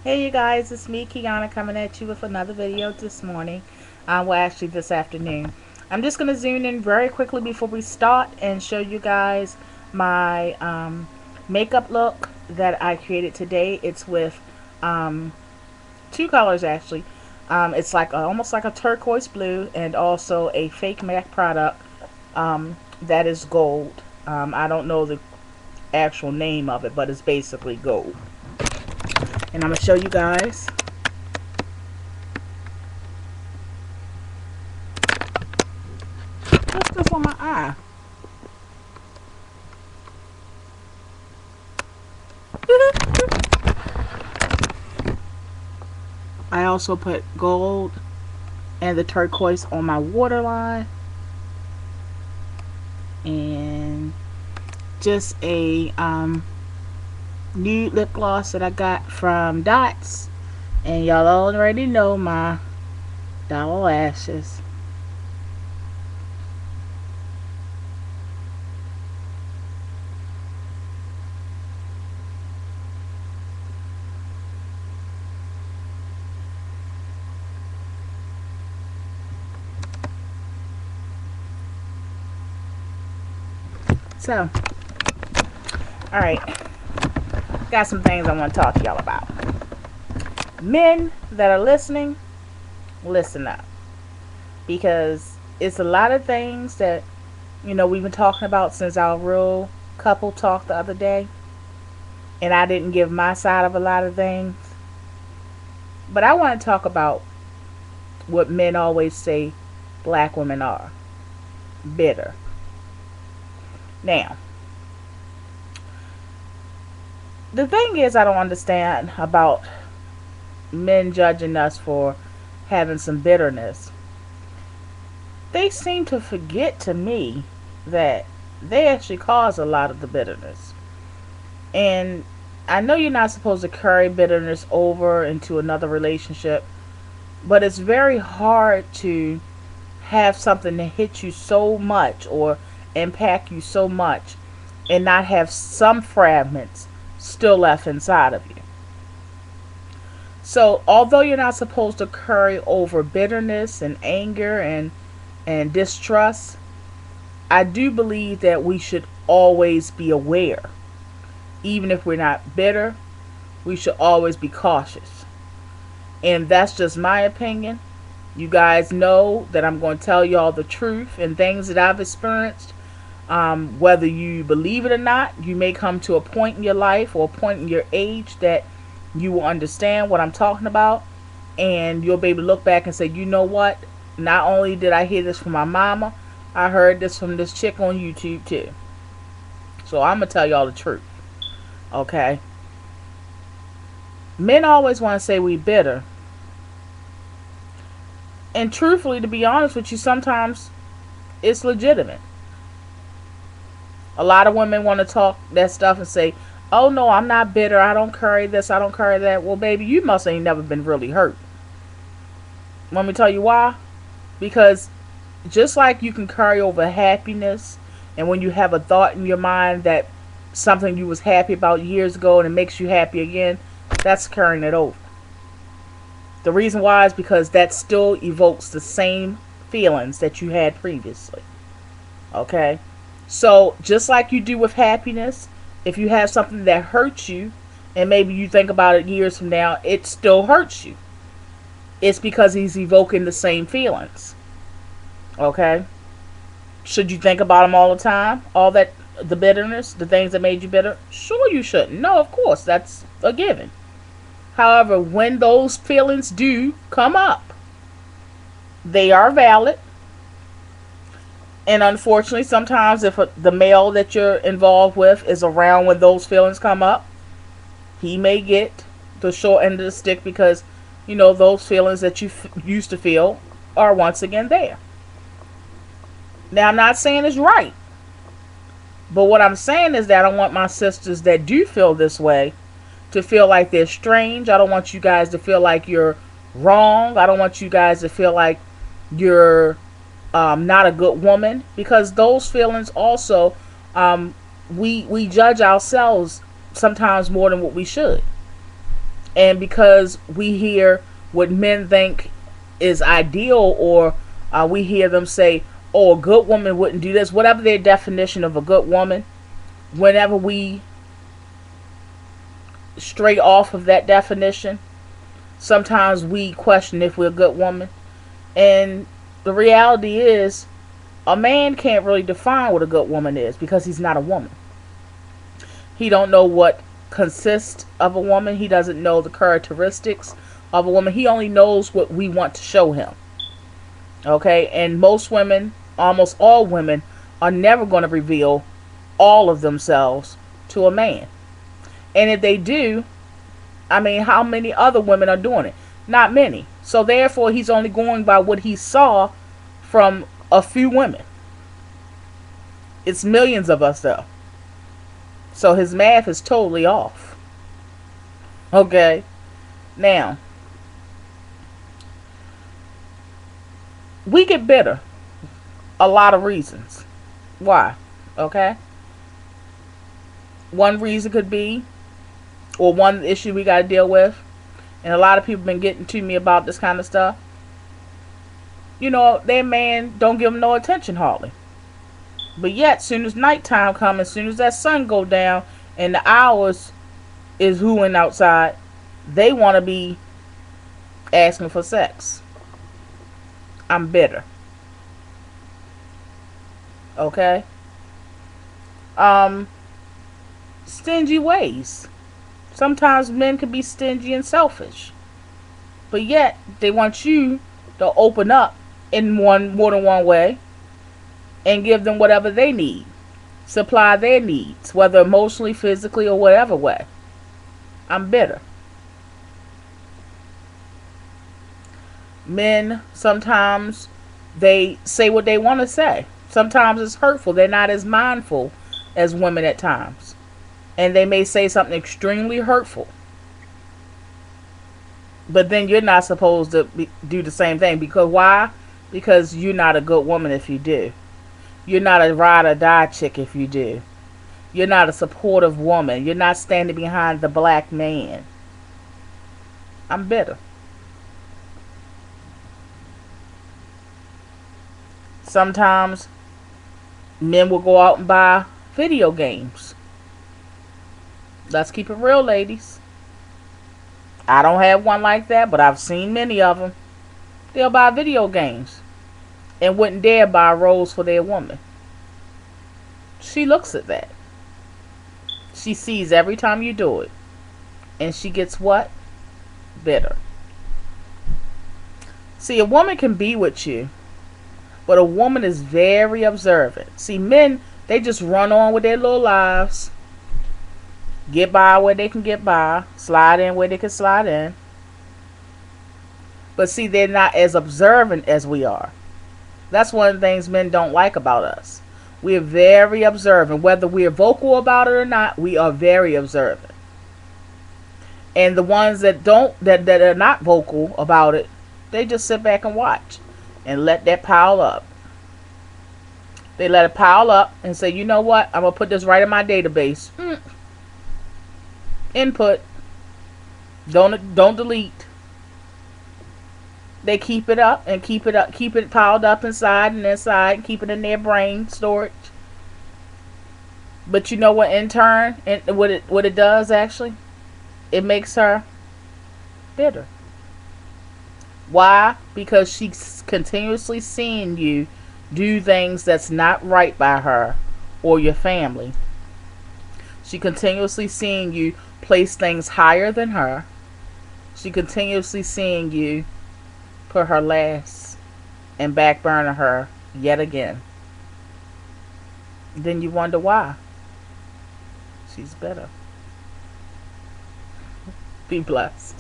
Hey you guys, it's me Kiana coming at you with another video this morning. Well, actually this afternoon. I'm just going to zoom in very quickly before we start and show you guys my makeup look that I created today. It's with two colors actually. It's like almost like a turquoise blue and also a fake MAC product that is gold. I don't know the actual name of it, but it's basically gold. And I'm going to show you guys. What's this on my eye? I also put gold and the turquoise on my waterline. And just a nude lip gloss that I got from Dots. And y'all already know my dollar lashes. So, alright, got some things I want to talk to y'all about. Men that are listening, listen up. Because it's a lot of things that, we've been talking about since our real couple talk the other day. And I didn't give my side of a lot of things. But I want to talk about what men always say black women are. Bitter. Now, the thing is I don't understand about men judging us for having some bitterness. They seem to forget to me that they actually cause a lot of the bitterness. And I know you're not supposed to carry bitterness over into another relationship, but it's very hard to have something that hit you so much or impact you so much and not have some fragments still left inside of you. So although you're not supposed to carry over bitterness and anger and distrust, I do believe that we should always be aware. Even if we're not bitter, we should always be cautious. And that's just my opinion. You guys know that I'm going to tell y'all the truth and things that I've experienced. Whether you believe it or not, you may come to a point in your life or a point in your age that you will understand what I'm talking about. And you'll be able to look back and say, you know what? Not only did I hear this from my mama, I heard this from this chick on YouTube too. So I'm going to tell y'all the truth. Okay? Men always want to say we bitter. And truthfully, to be honest with you, sometimes it's legitimate. A lot of women want to talk that stuff and say, oh no, I'm not bitter. I don't carry this. I don't carry that. Well, baby, you must ain't never been really hurt. Want me to tell you why? Because just like you can carry over happiness, and when you have a thought in your mind that something you was happy about years ago and it makes you happy again, that's carrying it over. The reason why is because that still evokes the same feelings that you had previously. Okay? So, just like you do with happiness, if you have something that hurts you, and maybe you think about it years from now, it still hurts you. It's because he's evoking the same feelings. Okay? Should you think about them all the time? All that, the bitterness, the things that made you bitter? Sure you shouldn't. No, of course, that's a given. However, when those feelings do come up, they are valid. And unfortunately, sometimes if the male that you're involved with is around when those feelings come up, he may get the short end of the stick because, those feelings that you used to feel are once again there. Now, I'm not saying it's right. But what I'm saying is that I don't want my sisters that do feel this way to feel like they're strange. I don't want you guys to feel like you're wrong. I don't want you guys to feel like you're not a good woman, because those feelings also, we judge ourselves sometimes more than what we should. And because we hear what men think is ideal, or we hear them say, oh, a good woman wouldn't do this, whatever their definition of a good woman, whenever we stray off of that definition, sometimes we question if we're a good woman. And the reality is, a man can't really define what a good woman is because he's not a woman. He don't know what consists of a woman. He doesn't know the characteristics of a woman. He only knows what we want to show him. Okay? And most women, almost all women, are never going to reveal all of themselves to a man. And if they do, I mean, how many other women are doing it? Not many. So therefore, he's only going by what he saw from a few women. It's millions of us, though. So his math is totally off. Okay? Now, we get bitter. A lot of reasons. Why? Okay? One reason could be, or one issue we got to deal with, and a lot of people been getting to me about this kind of stuff. You know, their man don't give them no attention hardly. But yet, soon as nighttime comes, as soon as that sun go down and the hours is hooing outside, they want to be asking for sex. I'm bitter. Okay? Stingy ways. Sometimes men can be stingy and selfish. But yet, they want you to open up in more than one way and give them whatever they need. Supply their needs, whether emotionally, physically, or whatever way. I'm bitter. Men, sometimes they say what they want to say. Sometimes it's hurtful. They're not as mindful as women at times. And they may say something extremely hurtful. But then you're not supposed to do the same thing. Because why? Because you're not a good woman if you do. You're not a ride or die chick if you do. You're not a supportive woman. You're not standing behind the black man. I'm bitter. Sometimes men will go out and buy video games. Let's keep it real, ladies. I don't have one like that, but I've seen many of them. They'll buy video games and wouldn't dare buy a rose for their woman. She looks at that. She sees every time you do it. And she gets what? Bitter. See, a woman can be with you, but a woman is very observant. See, men, they just run on with their little lives. Get by where they can get by. Slide in where they can slide in. But see, they're not as observant as we are. That's one of the things men don't like about us. We are very observant. Whether we are vocal about it or not, we are very observant. And the ones that are not vocal about it, they just sit back and watch and let that pile up. They let it pile up and say, you know what? I'm going to put this right in my database. Input. Don't delete. They keep it up and keep it piled up inside and inside, and keep it in their brain storage. But you know what? In turn, what it does actually, it makes her bitter. Why? Because she's continuously seeing you do things that's not right by her or your family. She continuously seeing you place things higher than her. She continuously seeing you put her last and back burner her yet again. Then you wonder why. She's better. Be blessed.